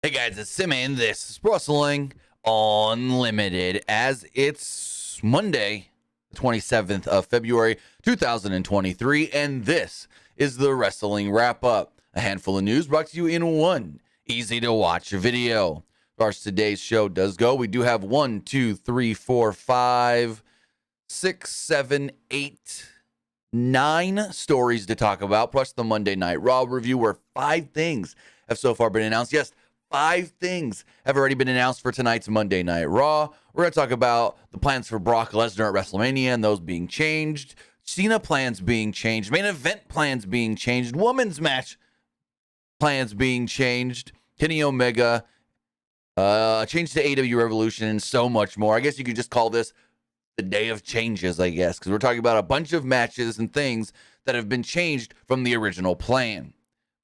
Hey guys, it's Sim and this is Wrestling Unlimited as it's Monday, the 27th of February, 2023, and this is the Wrestling Wrap-Up, a handful of news brought to you in one easy-to-watch video. As far as today's show does go, we do have 1, 2, 3, 4, 5, 6, 7, 8, 9 stories to talk about, plus the Monday Night Raw review where 5 things have so far been announced. Yes, 5 things have already been announced for tonight's Monday Night Raw. We're going to talk about the plans for Brock Lesnar at WrestleMania and those being changed, Cena plans being changed, main event plans being changed, women's match plans being changed, Kenny Omega, change to AEW Revolution, and so much more. I guess you could just call this the day of changes, I guess, because we're talking about a bunch of matches and things that have been changed from the original plan.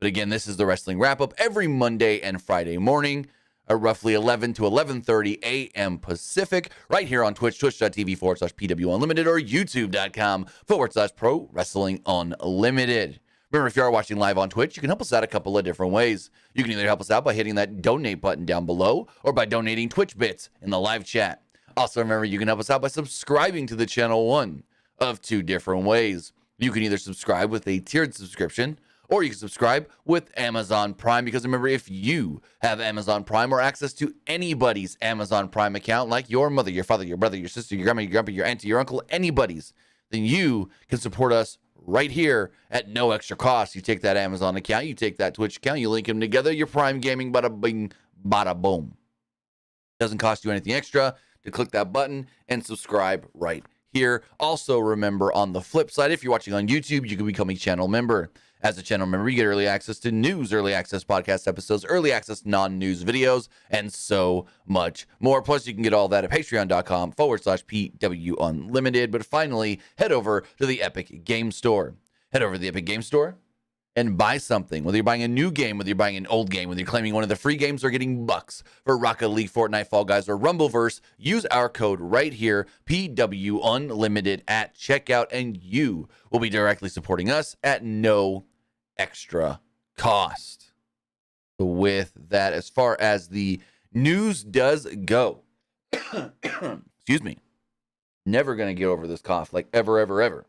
But again, this is the Wrestling Wrap-Up every Monday and Friday morning at roughly 11 to 11:30 a.m. Pacific, right here on Twitch, twitch.tv/PWU Unlimited or youtube.com/Pro Wrestling Unlimited. Remember, if you are watching live on Twitch, you can help us out a couple of different ways. You can either help us out by hitting that donate button down below or by donating Twitch bits in the live chat. Also, remember, you can help us out by subscribing to the channel one of 2 different ways. You can either subscribe with a tiered subscription, or you can subscribe with Amazon Prime, because remember, if you have Amazon Prime or access to anybody's Amazon Prime account, like your mother, your father, your brother, your sister, your grandma, your grandpa, your auntie, your uncle, anybody's, then you can support us right here at no extra cost. You take that Amazon account, you take that Twitch account, you link them together, your Prime Gaming, bada bing, bada boom. Doesn't cost you anything extra to click that button and subscribe right here. Also, remember, on the flip side, if you're watching on YouTube, you can become a channel member. As a channel member, you get early access to news, early access podcast episodes, early access non-news videos, and so much more. Plus, you can get all that at patreon.com/PWU Unlimited. But finally, head over to the Epic Game Store. Head over to the Epic Game Store and buy something. Whether you're buying a new game, whether you're buying an old game, whether you're claiming one of the free games or getting bucks for Rocket League, Fortnite, Fall Guys, or Rumbleverse, use our code right here, PW Unlimited at checkout, and you will be directly supporting us at no extra cost. So with that, as far as the news does go, excuse me, never going to get over this cough, like ever.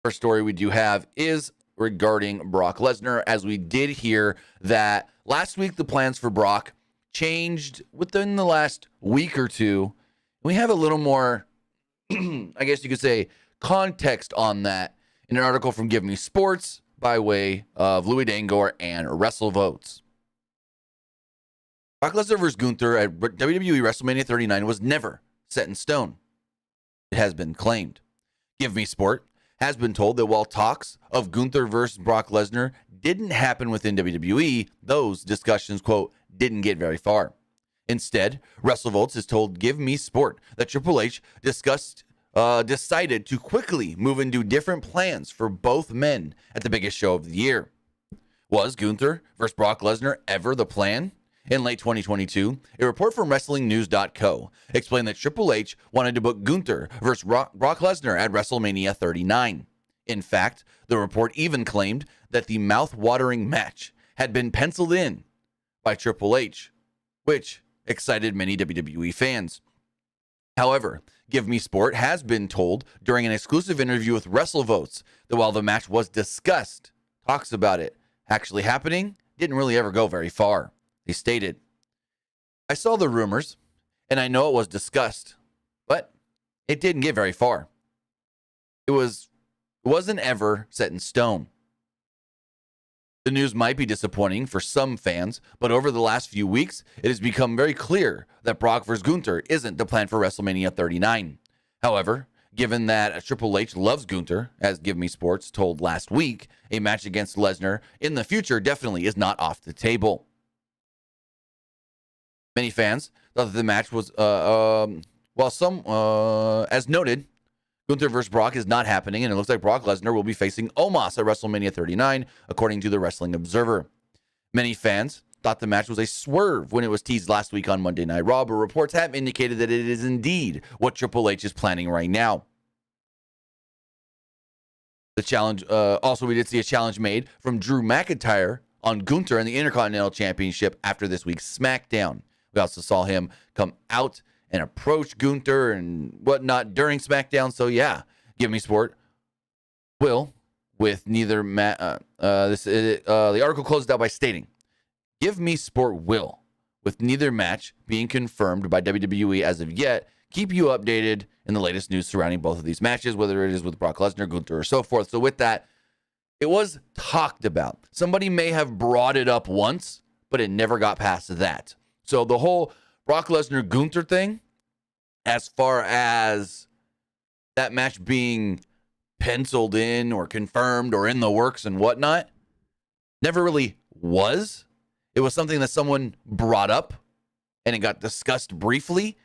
First story we do have is regarding Brock Lesnar, as we did hear that last week the plans for Brock changed within the last week or two. We have a little more, I guess you could say, context on that in an article from Give Me Sports by way of Louis Dangor and WrestleVotes. Brock Lesnar vs. Gunther at WWE WrestleMania 39 was never set in stone. It has been claimed. Give Me Sport has been told that while talks of Gunther versus Brock Lesnar didn't happen within WWE, those discussions, quote, didn't get very far. Instead, WrestleVotes has told Give Me Sport that Triple H decided to quickly move into different plans for both men at the biggest show of the year. Was Gunther versus Brock Lesnar ever the plan? In late 2022, a report from WrestlingNews.co explained that Triple H wanted to book Gunther versus Brock Lesnar at WrestleMania 39. In fact, the report even claimed that the mouth-watering match had been penciled in by Triple H, which excited many WWE fans. However, Give Me Sport has been told during an exclusive interview with WrestleVotes that while the match was discussed, talks about it actually happening didn't really ever go very far. They stated, "I saw the rumors, and I know it was discussed, but it didn't get very far. It wasn't ever set in stone. The news might be disappointing for some fans, but over the last few weeks, it has become very clear that Brock vs. Gunther isn't the plan for WrestleMania 39. However, given that Triple H loves Gunther, as Give Me Sports told last week, a match against Lesnar in the future definitely is not off the table." Many fans thought that the match was, while some, as noted, Gunther vs. Brock is not happening, and it looks like Brock Lesnar will be facing Omos at WrestleMania 39, according to the Wrestling Observer. Many fans thought the match was a swerve when it was teased last week on Monday Night Raw, but reports have indicated that it is indeed what Triple H is planning right now. The challenge, also we did see a challenge made from Drew McIntyre on Gunther and the Intercontinental Championship after this week's SmackDown. We also saw him come out and approach Gunther and whatnot during SmackDown. So yeah, Give Me Sport will, with neither the article closed out by stating, Give Me Sport will, with neither match being confirmed by WWE as of yet, keep you updated in the latest news surrounding both of these matches, whether it is with Brock Lesnar, Gunther, or so forth. So with that, it was talked about. Somebody may have brought it up once, but it never got past that. So the whole Brock Lesnar, Gunther thing, as far as that match being penciled in or confirmed or in the works and whatnot, never really was. It was something that someone brought up and it got discussed briefly,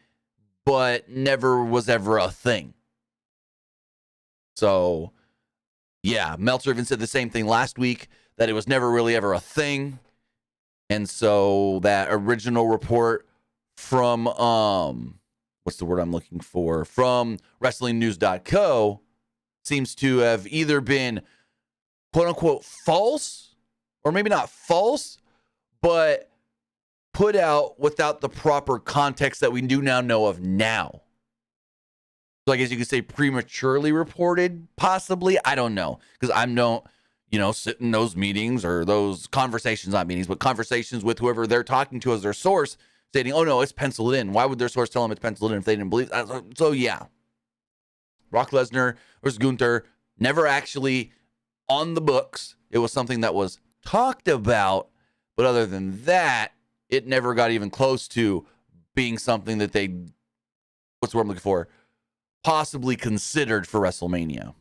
but never was ever a thing. So, yeah, Meltzer even said the same thing last week, that it was never really ever a thing. And so that original report from, what's the word I'm looking for? From WrestlingNews.co seems to have either been quote unquote false, or maybe not false, but put out without the proper context that we do now know of now. So I guess you could say prematurely reported, possibly. I don't know, because I don't, sit in those meetings or those conversations, not meetings, but conversations with whoever they're talking to as their source, stating, oh no, it's penciled in. Why would their source tell them it's penciled in if they didn't believe? So yeah, Brock Lesnar versus Gunther, never actually on the books. It was something that was talked about, but other than that, it never got even close to being something that they, what's the word I'm looking for, possibly considered for WrestleMania.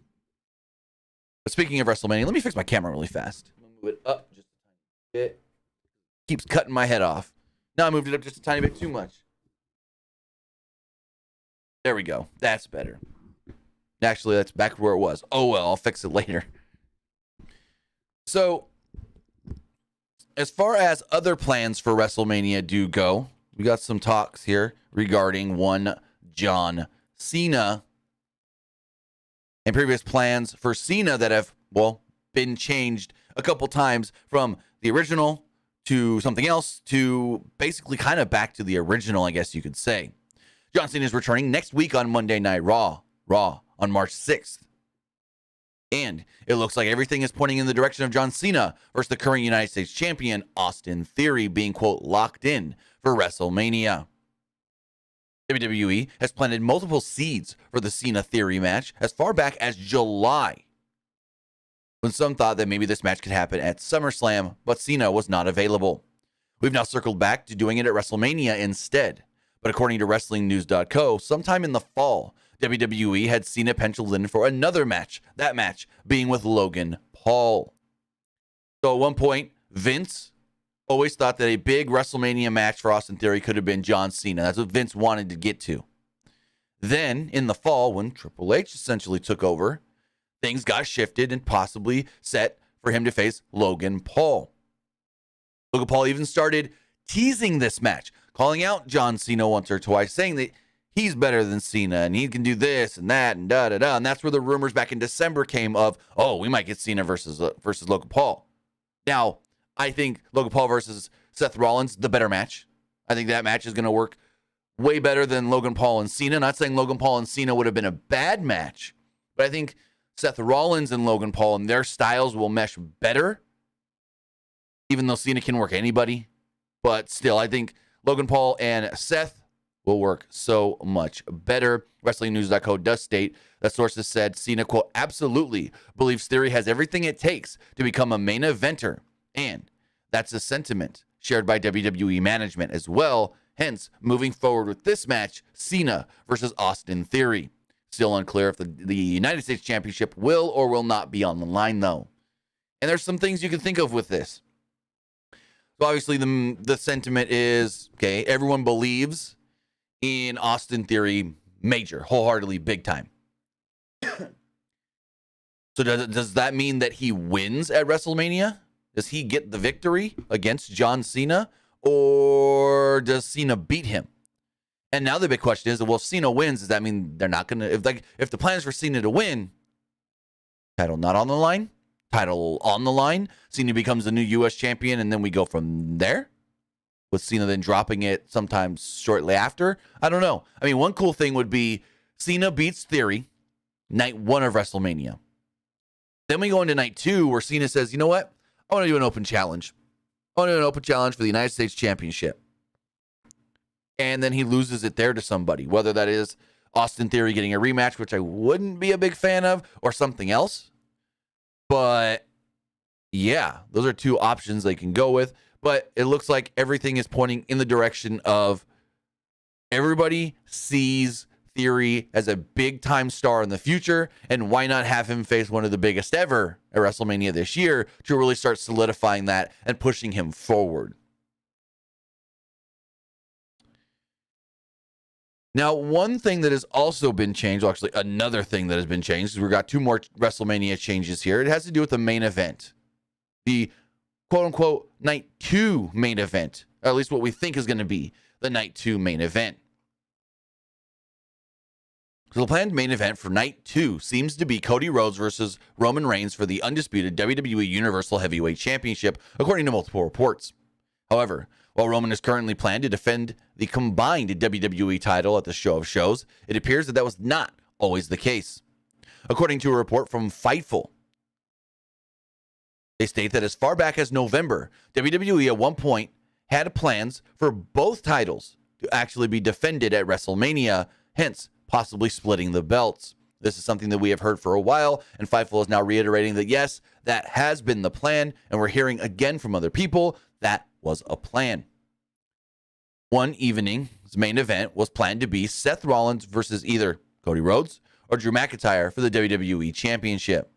But speaking of WrestleMania, let me fix my camera really fast. I'm going to move it up just a tiny bit. Keeps cutting my head off. Now I moved it up just a tiny bit too much. There we go. That's better. Actually, that's back where it was. Oh, well, I'll fix it later. So, as far as other plans for WrestleMania do go, we got some talks here regarding one John Cena and previous plans for Cena that have, been changed a couple times from the original to something else to basically kind of back to the original, I guess you could say. John Cena is returning next week on Monday Night Raw on March 6th. And it looks like everything is pointing in the direction of John Cena versus the current United States champion, Austin Theory, being, quote, locked in for WrestleMania. WWE has planted multiple seeds for the Cena Theory match as far back as July, when some thought that maybe this match could happen at SummerSlam, but Cena was not available. We've now circled back to doing it at WrestleMania instead. But according to WrestlingNews.co, sometime in the fall, WWE had Cena penciled in for another match, that match being with Logan Paul. So at one point, Vince always thought that a big WrestleMania match for Austin Theory could have been John Cena. That's what Vince wanted to get to. Then, in the fall, when Triple H essentially took over, things got shifted and possibly set for him to face Logan Paul. Logan Paul even started teasing this match, calling out John Cena once or twice, saying that he's better than Cena and he can do this and that and da-da-da. And that's where the rumors back in December came of, we might get Cena versus Logan Paul. Now, I think Logan Paul versus Seth Rollins, the better match. I think that match is going to work way better than Logan Paul and Cena. Not saying Logan Paul and Cena would have been a bad match, but I think Seth Rollins and Logan Paul and their styles will mesh better, even though Cena can work anybody. But still, I think Logan Paul and Seth will work so much better. WrestlingNews.co does state that sources said Cena, quote, absolutely believes Theory has everything it takes to become a main eventer. And that's a sentiment shared by WWE management as well. Hence, moving forward with this match, Cena versus Austin Theory. Still unclear if the United States Championship will or will not be on the line, though. And there's some things you can think of with this. So obviously, the sentiment is, okay, everyone believes in Austin Theory major, wholeheartedly, big time. So does that mean that he wins at WrestleMania? Does he get the victory against John Cena? Or does Cena beat him? And now the big question is, well, if Cena wins, does that mean they're not going to... If the plan is for Cena to win, title not on the line, title on the line. Cena becomes the new U.S. champion, and then we go from there, with Cena then dropping it sometimes shortly after. I don't know. I mean, one cool thing would be Cena beats Theory night 1 of WrestleMania. Then we go into night 2 where Cena says, you know what? I want to do an open challenge. I want to do an open challenge for the United States Championship. And then he loses it there to somebody, whether that is Austin Theory getting a rematch, which I wouldn't be a big fan of, or something else. But yeah, those are 2 options they can go with. But it looks like everything is pointing in the direction of everybody sees Theory as a big-time star in the future, and why not have him face one of the biggest ever at WrestleMania this year to really start solidifying that and pushing him forward. Now, one thing that has also been changed, well, actually another thing that has been changed, is we've got 2 more WrestleMania changes here. It has to do with the main event. The quote-unquote Night 2 main event, or at least what we think is going to be the Night 2 main event. So the planned main event for Night 2 seems to be Cody Rhodes versus Roman Reigns for the undisputed WWE Universal Heavyweight Championship, according to multiple reports. However, while Roman is currently planned to defend the combined WWE title at the Show of Shows, it appears that was not always the case. According to a report from Fightful, they state that as far back as November, WWE at one point had plans for both titles to actually be defended at WrestleMania, hence possibly splitting the belts. This is something that we have heard for a while, and Fightful is now reiterating that yes, that has been the plan, and we're hearing again from other people that was a plan. One evening's main event was planned to be Seth Rollins versus either Cody Rhodes or Drew McIntyre for the WWE Championship.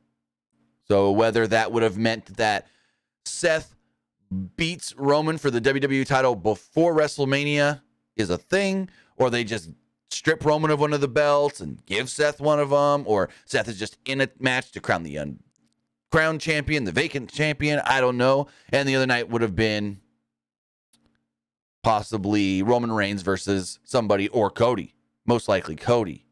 So whether that would have meant that Seth beats Roman for the WWE title before WrestleMania is a thing, or they just strip Roman of one of the belts and give Seth one of them, or Seth is just in a match to crown the crowned champion, the vacant champion, I don't know. And the other night would have been possibly Roman Reigns versus somebody, or Cody, most likely Cody.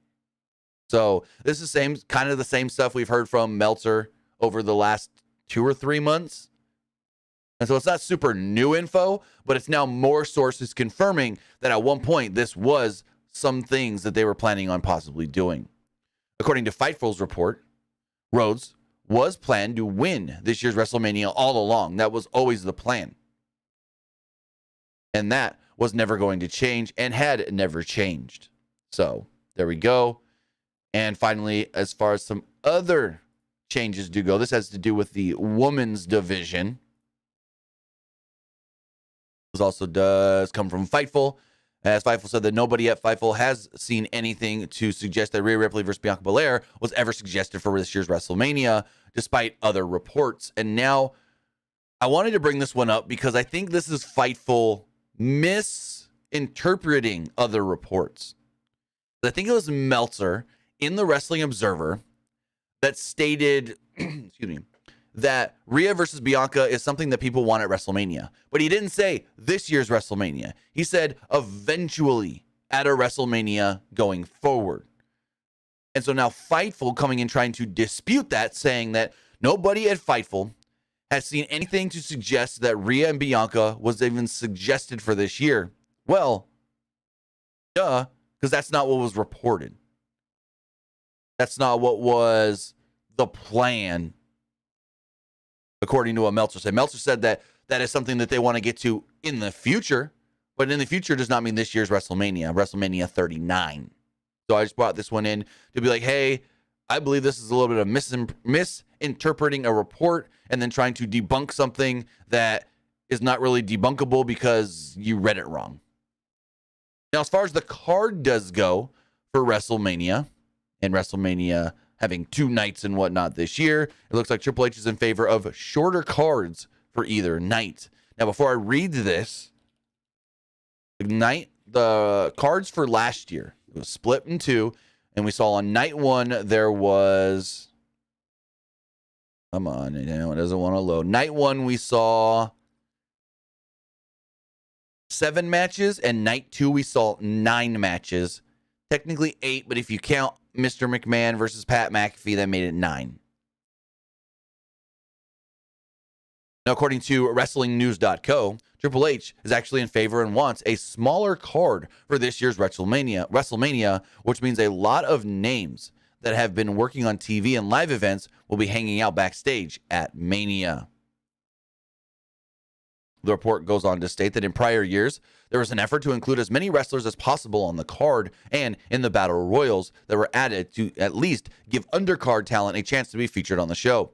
So this is kind of the same stuff we've heard from Meltzer over the last 2 or 3 months. And so it's not super new info, but it's now more sources confirming that at one point this was some things that they were planning on possibly doing. According to Fightful's report, Rhodes was planned to win this year's WrestleMania all along. That was always the plan. And that was never going to change and had never changed. So there we go. And finally, as far as some other changes do go, this has to do with the women's division. This also does come from Fightful. As Fightful said, that nobody at Fightful has seen anything to suggest that Rhea Ripley versus Bianca Belair was ever suggested for this year's WrestleMania, despite other reports. And now I wanted to bring this one up because I think this is Fightful misinterpreting other reports. I think it was Meltzer in the Wrestling Observer that stated, excuse me, that Rhea versus Bianca is something that people want at WrestleMania. But he didn't say this year's WrestleMania. He said eventually at a WrestleMania going forward. And so now Fightful coming in trying to dispute that, saying that nobody at Fightful has seen anything to suggest that Rhea and Bianca was even suggested for this year. Well, duh, because that's not what was reported. That's not what was the plan, according to what Meltzer said. Meltzer said that that is something that they want to get to in the future, but in the future does not mean this year's WrestleMania, WrestleMania 39. So I just brought this one in to be like, hey, I believe this is a little bit of misinterpreting a report and then trying to debunk something that is not really debunkable because you read it wrong. Now, as far as the card does go for WrestleMania, and WrestleMania having 2 nights and whatnot this year, it looks like Triple H is in favor of shorter cards for either night. Now, before I read this, the cards for last year, it was split in 2, and we saw on night 1 there was, come on, it doesn't want to load. Night 1 we saw 7 matches, and night 2 we saw 9 matches. Technically 8, but if you count Mr. McMahon versus Pat McAfee, that made it 9. Now, according to WrestlingNews.co, Triple H is actually in favor and wants a smaller card for this year's WrestleMania, which means a lot of names that have been working on TV and live events will be hanging out backstage at Mania. The report goes on to state that in prior years, there was an effort to include as many wrestlers as possible on the card and in the Battle Royals that were added to at least give undercard talent a chance to be featured on the show.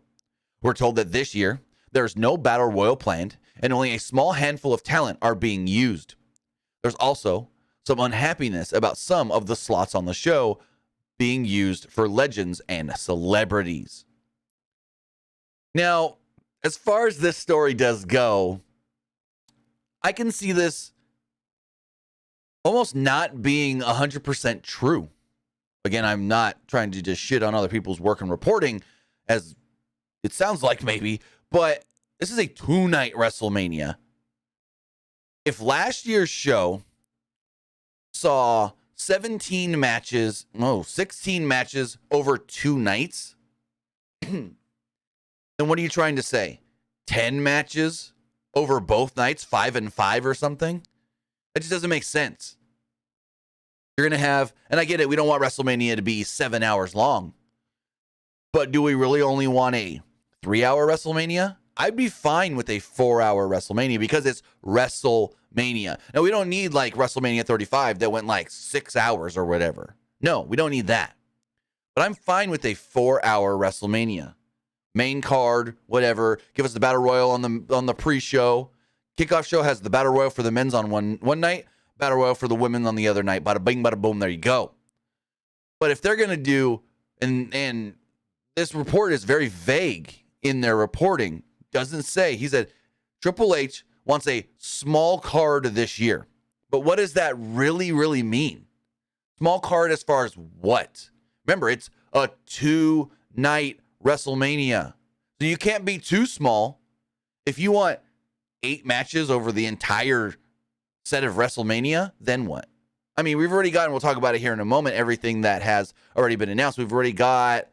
We're told that this year, there's no Battle Royal planned and only a small handful of talent are being used. There's also some unhappiness about some of the slots on the show being used for legends and celebrities. Now, as far as this story does go, I can see this almost not being 100% true. Again, I'm not trying to just shit on other people's work and reporting, as it sounds like maybe, but this is a 2-night WrestleMania. If last year's show saw 16 matches over 2 nights, then what are you trying to say? 10 matches over both nights, 5 and 5 or something? That just doesn't make sense. You're going to have, and I get it, we don't want WrestleMania to be 7 hours long, but do we really only want a 3-hour WrestleMania? I'd be fine with a 4-hour WrestleMania because it's WrestleMania. Now, we don't need like WrestleMania 35 that went like 6 hours or whatever. No, we don't need that. But I'm fine with a 4-hour WrestleMania. Main card, whatever. Give us the Battle Royal on the pre-show. Kickoff show has the Battle Royal for the men's on one night, Battle Royal for the women on the other night. Bada bing, bada boom, there you go. But if they're going to do, and this report is very vague in their reporting, doesn't say, he said Triple H wants a small card this year. But what does that really, really mean? Small card as far as what? Remember, it's a 2-night WrestleMania. So you can't be too small. If you want 8 matches over the entire set of WrestleMania, then what? I mean, we've already gotten, we'll talk about it here in a moment, everything that has already been announced. We've already got,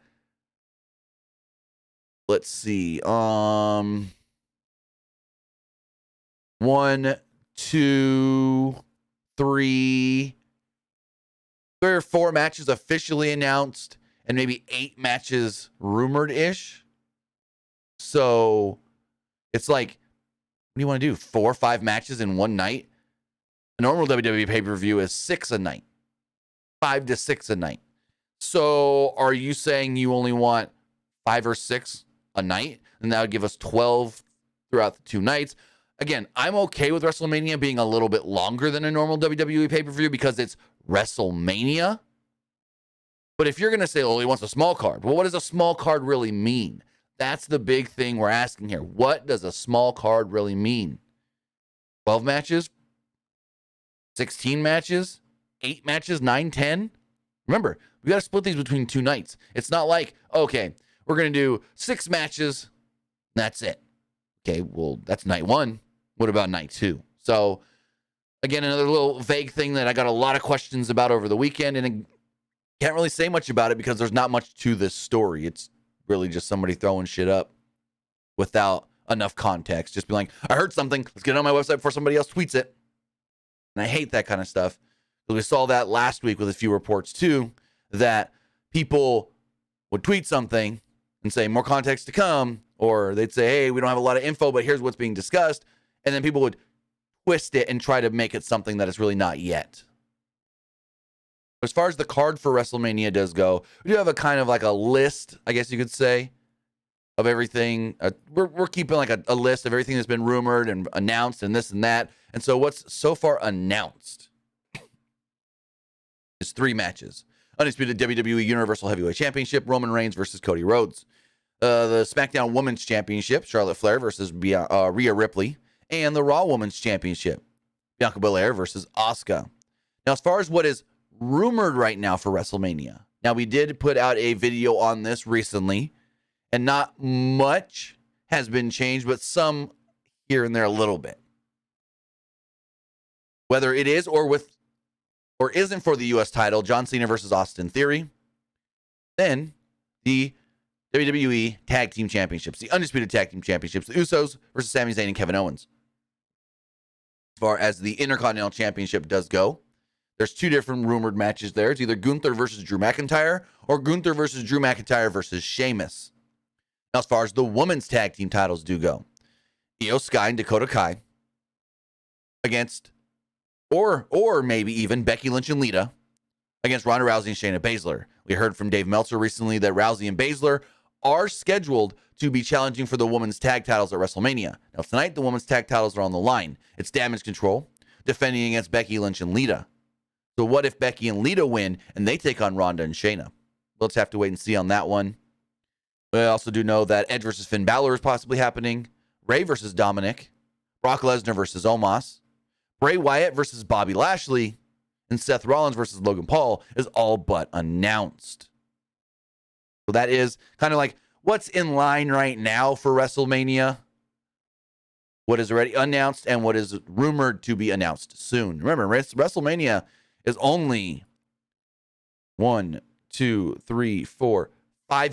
let's see, 1, 2, 3 or 4 matches officially announced and maybe 8 matches rumored-ish. So it's like, what do you want to do? 4 or 5 matches in one night? A normal WWE pay-per-view is 6 a night. 5 to 6 a night. So are you saying you only want 5 or 6 a night? And that would give us 12 throughout the 2 nights. Again, I'm okay with WrestleMania being a little bit longer than a normal WWE pay-per-view because it's WrestleMania. But if you're going to say, oh, he wants a small card, well, what does a small card really mean? That's the big thing we're asking here. What does a small card really mean? 12 matches? 16 matches? 8 matches? 9, 10? Remember, we got to split these between 2 nights. It's not like, okay, we're going to do 6 matches. That's it. Okay, well, that's night 1. What about night 2? So, again, another little vague thing that I got a lot of questions about over the weekend, and I can't really say much about it because there's not much to this story. It's really just somebody throwing shit up without enough context. Just be like, I heard something. Let's get it on my website before somebody else tweets it. And I hate that kind of stuff. Because we saw that last week with a few reports too, that people would tweet something and say more context to come, or they'd say, hey, we don't have a lot of info, but here's what's being discussed. And then people would twist it and try to make it something that it's really not yet. As far as the card for WrestleMania does go, we do have a kind of like a list, I guess you could say, of everything. We're keeping like a list of everything that's been rumored and announced and this and that. And so what's so far announced is 3 matches. Undisputed WWE Universal Heavyweight Championship, Roman Reigns versus Cody Rhodes. The SmackDown Women's Championship, Charlotte Flair versus Rhea Ripley. And the Raw Women's Championship, Bianca Belair versus Asuka. Now, as far as what is rumored right now for WrestleMania. Now, we did put out a video on this recently, and not much has been changed, but some here and there a little bit. Whether it is or isn't for the U.S. title, John Cena versus Austin Theory. Then the WWE Tag Team Championships, the Undisputed Tag Team Championships, the Usos versus Sami Zayn and Kevin Owens. As far as the Intercontinental Championship does go, there's two different rumored matches there. It's either Gunther versus Drew McIntyre or Gunther versus Drew McIntyre versus Sheamus. Now, as far as the women's tag team titles do go, Io Sky and Dakota Kai against, or maybe even Becky Lynch and Lita against Ronda Rousey and Shayna Baszler. We heard from Dave Meltzer recently that Rousey and Baszler are scheduled to be challenging for the women's tag titles at WrestleMania. Now, tonight, the women's tag titles are on the line. It's Damage Control defending against Becky Lynch and Lita. So what if Becky and Lita win and they take on Ronda and Shayna? Let's have to wait and see on that one. We also do know that Edge versus Finn Balor is possibly happening. Rey versus Dominic. Brock Lesnar versus Omos. Bray Wyatt versus Bobby Lashley. And Seth Rollins versus Logan Paul is all but announced. So that is kind of like what's in line right now for WrestleMania. What is already announced and what is rumored to be announced soon. Remember, WrestleMania is only 5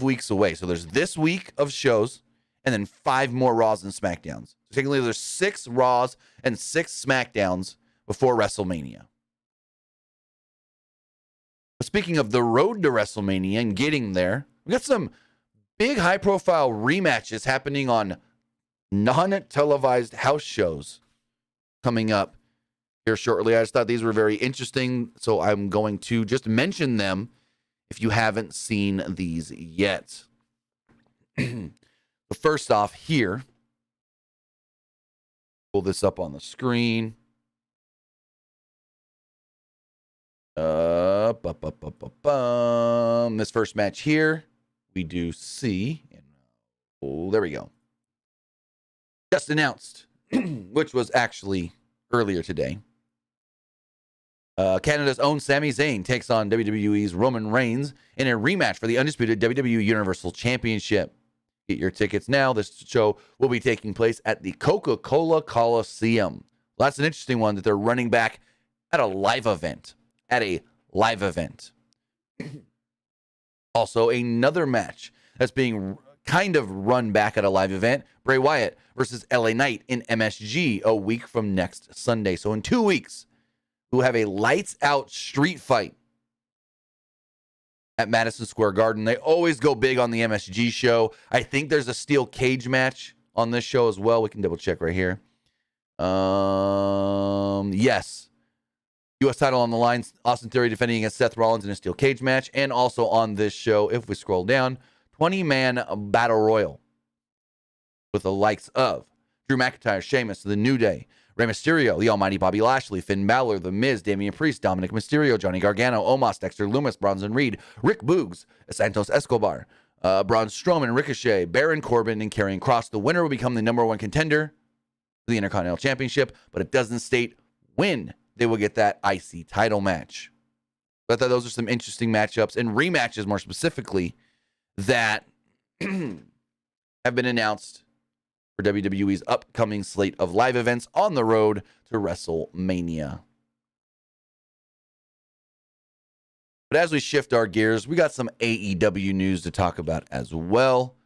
weeks away. So there's this week of shows and then 5 more Raws and SmackDowns. So technically there's 6 Raws and 6 SmackDowns before WrestleMania. But speaking of the road to WrestleMania and getting there, we got some big high-profile rematches happening on non-televised house shows coming up here shortly. I just thought these were very interesting, so I'm going to just mention them if you haven't seen these yet. But first off here, pull this up on the screen. This first match here, we do see, there we go. Just announced, which was actually earlier today. Canada's own Sami Zayn takes on WWE's Roman Reigns in a rematch for the undisputed WWE Universal Championship. Get your tickets now. This show will be taking place at the Coca-Cola Coliseum. Well, that's an interesting one that they're running back at a live event. Also, another match that's being kind of run back at a live event. Bray Wyatt versus LA Knight in MSG a week from next Sunday. So in 2 weeks, we'll have a lights-out street fight at Madison Square Garden. They always go big on the MSG show. I think there's a steel cage match on this show as well. We can double-check right here. Yes. U.S. title on the line. Austin Theory defending against Seth Rollins in a steel cage match. And also on this show, if we scroll down, 20-man battle royal with the likes of Drew McIntyre, Sheamus, The New Day, Rey Mysterio, the almighty Bobby Lashley, Finn Balor, The Miz, Damian Priest, Dominic Mysterio, Johnny Gargano, Omos, Dexter Lumis, Bronson Reed, Rick Boogs, Santos Escobar, Braun Strowman, Ricochet, Baron Corbin, and Karrion Kross. The winner will become the #1 contender for the Intercontinental Championship, but it doesn't state when they will get that IC title match. But I thought those are some interesting matchups and rematches, more specifically, that have been announced for WWE's upcoming slate of live events on the road to WrestleMania. But as we shift our gears, we got some AEW news to talk about as well.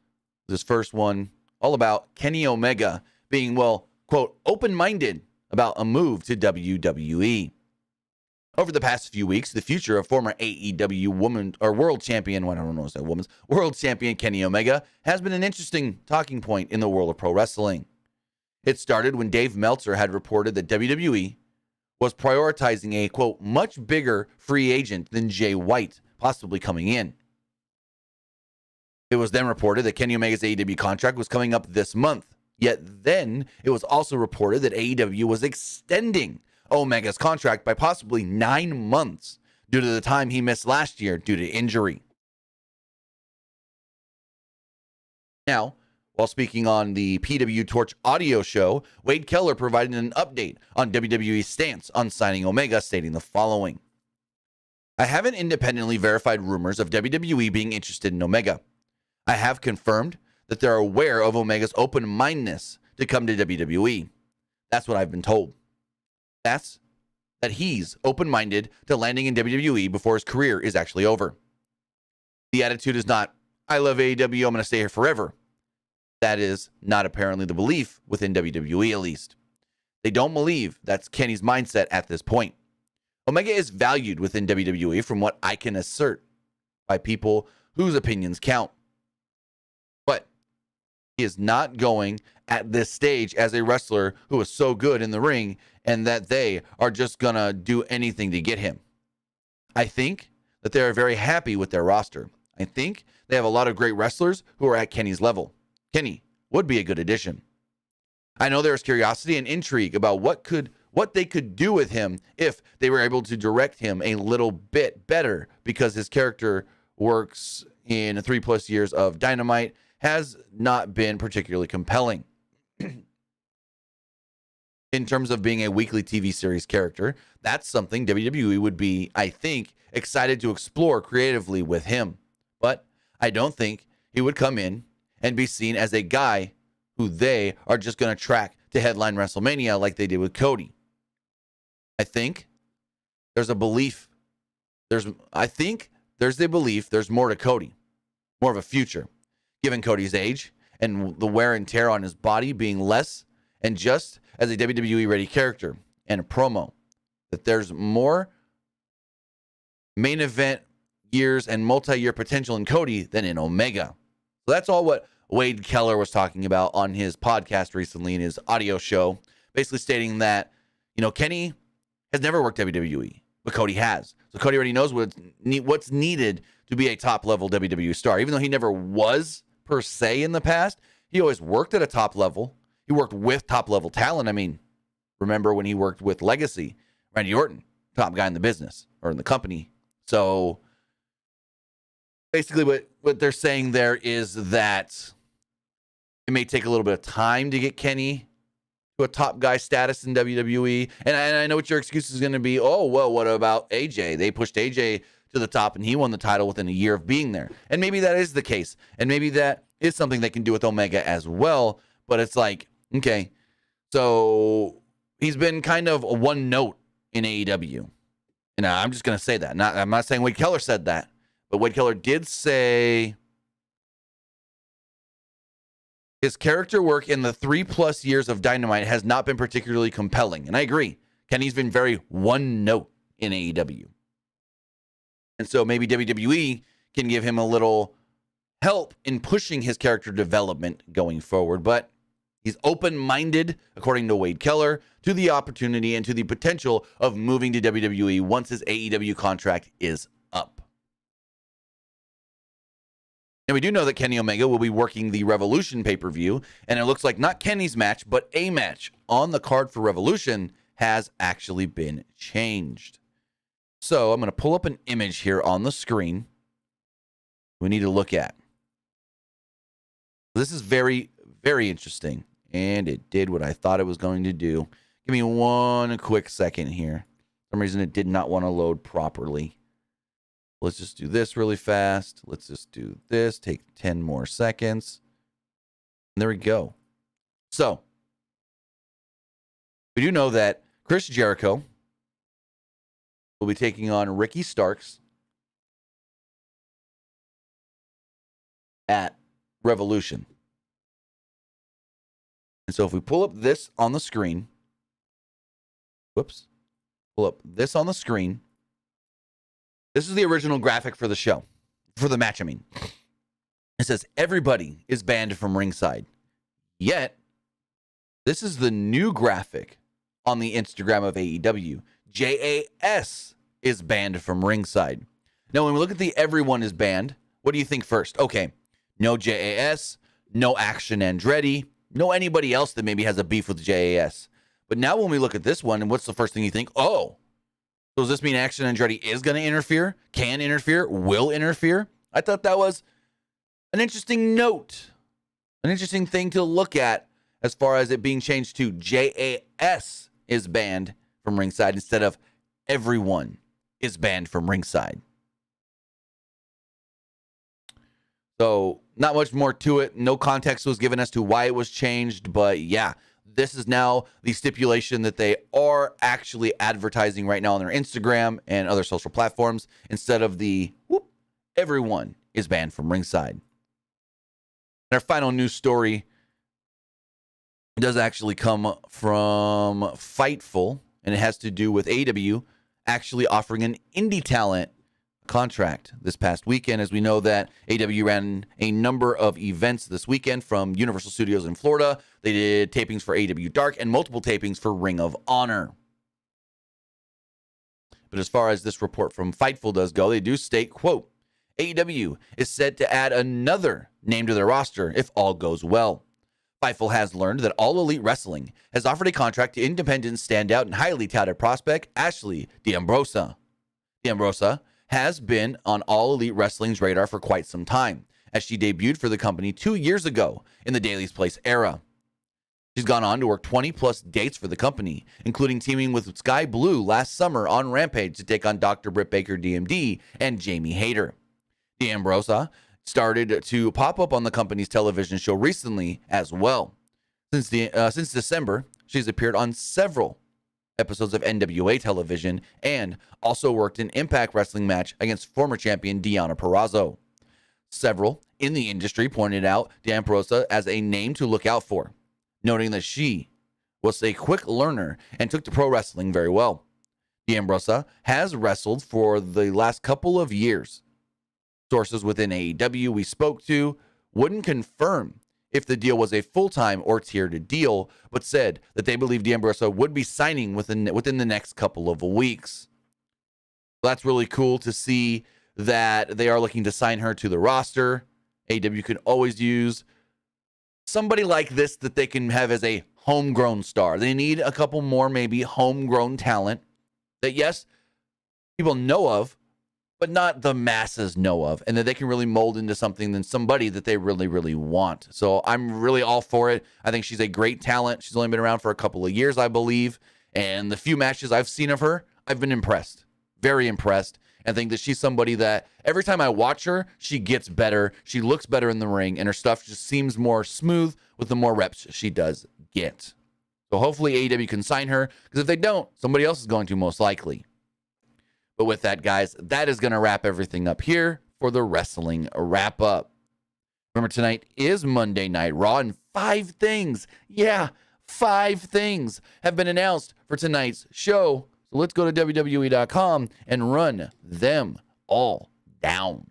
This first one, all about Kenny Omega being, well, quote, open-minded about a move to WWE. Over the past few weeks, the future of former AEW world champion, well, I don't know if it's a woman's, world champion Kenny Omega has been an interesting talking point in the world of pro wrestling. It started when Dave Meltzer had reported that WWE was prioritizing a, quote, much bigger free agent than Jay White possibly coming in. It was then reported that Kenny Omega's AEW contract was coming up this month. Yet then it was also reported that AEW was extending Omega's contract by possibly 9 months due to the time he missed last year due to injury. Now, while speaking on the PWU Torch audio show, Wade Keller provided an update on WWE's stance on signing Omega, stating the following. I haven't independently verified rumors of WWE being interested in Omega. I have confirmed that they're aware of Omega's open-mindedness to come to WWE. That's what I've been told. That's that he's open-minded to landing in WWE before his career is actually over. The attitude is not, I love AEW. I'm going to stay here forever. That is not apparently the belief within WWE, at least. They don't believe that's Kenny's mindset at this point. Omega is valued within WWE from what I can assert by people whose opinions count. But he is not going at this stage as a wrestler who is so good in the ring and that they are just going to do anything to get him. I think that they are very happy with their roster. I think they have a lot of great wrestlers who are at Kenny's level. Kenny would be a good addition. I know there's curiosity and intrigue about what they could do with him if they were able to direct him a little bit better, because his character works in 3+ years of Dynamite has not been particularly compelling. In terms of being a weekly TV series character, that's something WWE would be, I think, excited to explore creatively with him. But I don't think he would come in and be seen as a guy who they are just going to track to headline WrestleMania like they did with Cody. I think there's a belief. There's a belief there's more to Cody, more of a future, given Cody's age and the wear and tear on his body being less, and just as a WWE ready character and a promo, that there's more main event years and multi-year potential in Cody than in Omega. So that's all what Wade Keller was talking about on his podcast recently in his audio show, basically stating that, Kenny has never worked WWE, but Cody has. So Cody already knows what's needed to be a top-level WWE star. Even though he never was, per se, in the past, he always worked at a top level. He worked with top-level talent. I mean, remember when he worked with Legacy, Randy Orton, top guy in the business, or in the company. So basically what they're saying there is that it may take a little bit of time to get Kenny to a top guy status in WWE. And I know what your excuse is going to be. Oh, well, what about AJ? They pushed AJ to the top and he won the title within a year of being there. And maybe that is the case. And maybe that is something they can do with Omega as well. But it's like, okay, so he's been kind of a one note in AEW. And I'm just going to say that. I'm not saying Wade Keller said that. But Wade Keller did say his character work in the 3+ years of Dynamite has not been particularly compelling. And I agree. Kenny's been very one note in AEW. And so maybe WWE can give him a little help in pushing his character development going forward. But he's open-minded, according to Wade Keller, to the opportunity and to the potential of moving to WWE once his AEW contract is up. And we do know that Kenny Omega will be working the Revolution pay-per-view, and it looks like not Kenny's match, but a match on the card for Revolution has actually been changed. So I'm going to pull up an image here on the screen we need to look at. This is very, very interesting, and it did what I thought it was going to do. Give me one quick second here. For some reason, it did not want to load properly. Let's just do this really fast. Let's just do this. Take 10 more seconds. And there we go. So, we do know that Chris Jericho will be taking on Ricky Starks at Revolution. And so if we pull up this on the screen, pull up this on the screen. This is the original graphic for the show, for the match, I mean. It says, everybody is banned from ringside. Yet, this is the new graphic on the Instagram of AEW. JAS is banned from ringside. Now, when we look at the everyone is banned, what do you think first? Okay, no JAS, no Action Andretti, no anybody else that maybe has a beef with JAS. But now when we look at this one, and what's the first thing you think? Oh, so does this mean Action Andretti is going to interfere, can interfere, will interfere? I thought that was an interesting note, an interesting thing to look at as far as it being changed to JAS is banned from ringside instead of everyone is banned from ringside. So not much more to it. No context was given as to why it was changed, but yeah, this is now the stipulation that they are actually advertising right now on their Instagram and other social platforms instead of the everyone is banned from ringside. And our final news story does actually come from Fightful, and it has to do with AEW actually offering an indie talent contract this past weekend. As we know that AEW ran a number of events this weekend from Universal Studios in Florida. They did tapings for AEW Dark and multiple tapings for Ring of Honor. But as far as this report from Fightful does go, they do state, quote, AEW is set to add another name to their roster if all goes well. Fightful has learned that All Elite Wrestling has offered a contract to independent standout and highly touted prospect Ashley D'Ambrosa. D'Ambrosa has been on All Elite Wrestling's radar for quite some time, as she debuted for the company 2 years ago in the Daily's Place era. She's gone on to work 20-plus dates for the company, including teaming with Sky Blue last summer on Rampage to take on Dr. Britt Baker, DMD, and Jamie Hayter. D'Ambrosa started to pop up on the company's television show recently as well. Since December, she's appeared on several episodes of NWA television and also worked an Impact Wrestling match against former champion Deonna Purrazzo. Several in the industry pointed out D'Ambrosa as a name to look out for, noting that she was a quick learner and took to pro wrestling very well. D'Ambrosa has wrestled for the last couple of years. Sources within AEW we spoke to wouldn't confirm if the deal was a full-time or tiered deal, but said that they believe D'Ambrosa would be signing within the next couple of weeks. That's really cool to see that they are looking to sign her to the roster. AEW can always use somebody like this that they can have as a homegrown star. They need a couple more maybe homegrown talent that, yes, people know of, but not the masses know of, and that they can really mold into something than somebody that they really, really want. So I'm really all for it. I think she's a great talent. She's only been around for a couple of years, I believe, and the few matches I've seen of her, I've been impressed, very impressed, and think that she's somebody that every time I watch her, she gets better, she looks better in the ring, and her stuff just seems more smooth with the more reps she does get. So hopefully AEW can sign her, because if they don't, somebody else is going to most likely. But with that, guys, that is going to wrap everything up here for the Wrestling Wrap-Up. Remember, tonight is Monday Night Raw, and 5 things, 5 things have been announced for tonight's show. So let's go to WWE.com and run them all down.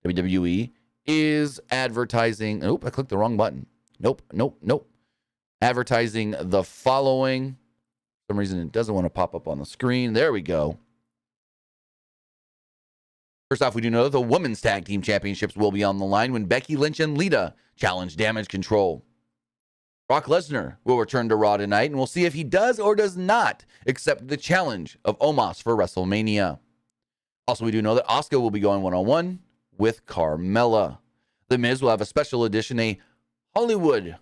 WWE is advertising. I clicked the wrong button. Nope. Advertising the following. For some reason, it doesn't want to pop up on the screen. There we go. First off, we do know that the Women's Tag Team Championships will be on the line when Becky Lynch and Lita challenge Damage Control. Brock Lesnar will return to Raw tonight, and we'll see if he does or does not accept the challenge of Omos for WrestleMania. Also, we do know that Asuka will be going one-on-one with Carmella. The Miz will have a special edition, a Hollywood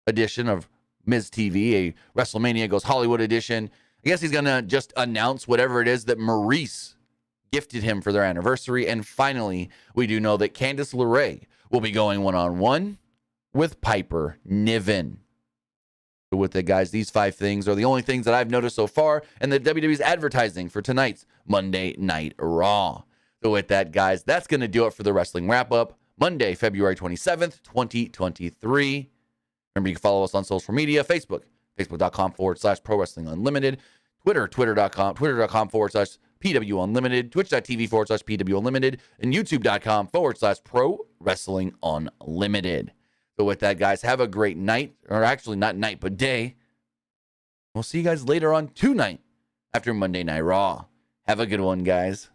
edition of Miz TV, a WrestleMania Goes Hollywood edition. I guess he's going to just announce whatever it is that Maurice gifted him for their anniversary. And finally, we do know that Candice LeRae will be going one-on-one with Piper Niven. So with it, guys, these 5 things are the only things that I've noticed so far, and that WWE's advertising for tonight's Monday Night Raw. So with that, guys, that's going to do it for the Wrestling Wrap-Up, Monday, February 27th, 2023. Remember, you can follow us on social media, Facebook, facebook.com/Pro Wrestling Unlimited, Twitter, twitter.com/PW Unlimited, twitch.tv/PW Unlimited, and youtube.com/Pro Wrestling Unlimited. So with that, guys, have a great night, or actually not night, but day. We'll see you guys later on tonight after Monday Night Raw. Have a good one, guys.